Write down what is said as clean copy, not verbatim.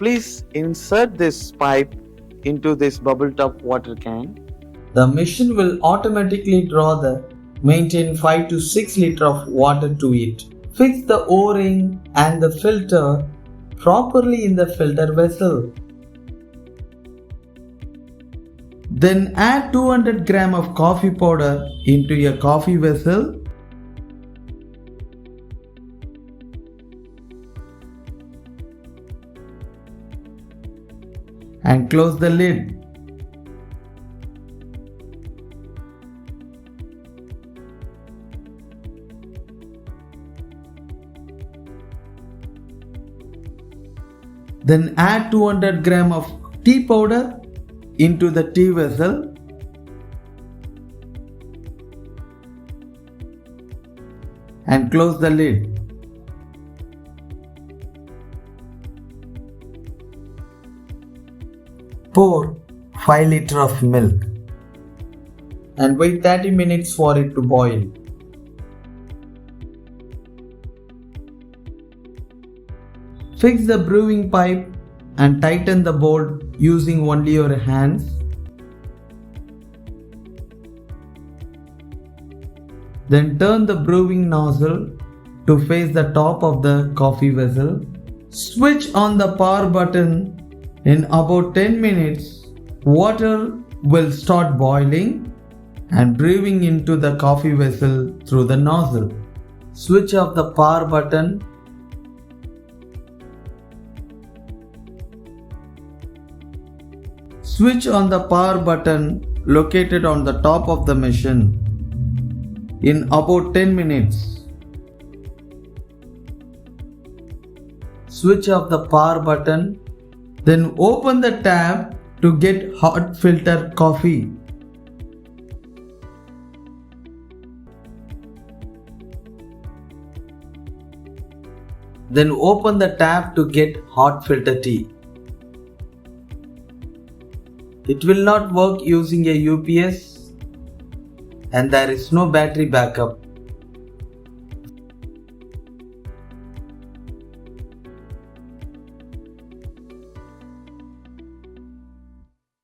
please insert this pipe into this bubble top water can. The machine will automatically maintain 5 to 6 liters of water to it. Fix the O-ring and the filter properly in the filter vessel. Then add 200 gram of coffee powder into a coffee vessel. And close the lid. Then add 200 gram of tea powder into the tea vessel. And close the lid. Pour 5 liters of milk and wait 30 minutes for it to boil. Fix the brewing pipe and tighten the bolt using only your hands. Then turn the brewing nozzle to face the top of the coffee vessel. Switch on the power button. In about 10 minutes, water will start boiling and brewing into the coffee vessel through the nozzle. Switch off the power button. Switch on the power button located on the top of the machine. In about 10 minutes, switch off the power button. Then open the tab to get hot filter coffee. Then open the tab to get hot filter tea. It will not work using a UPS and there is no battery backup.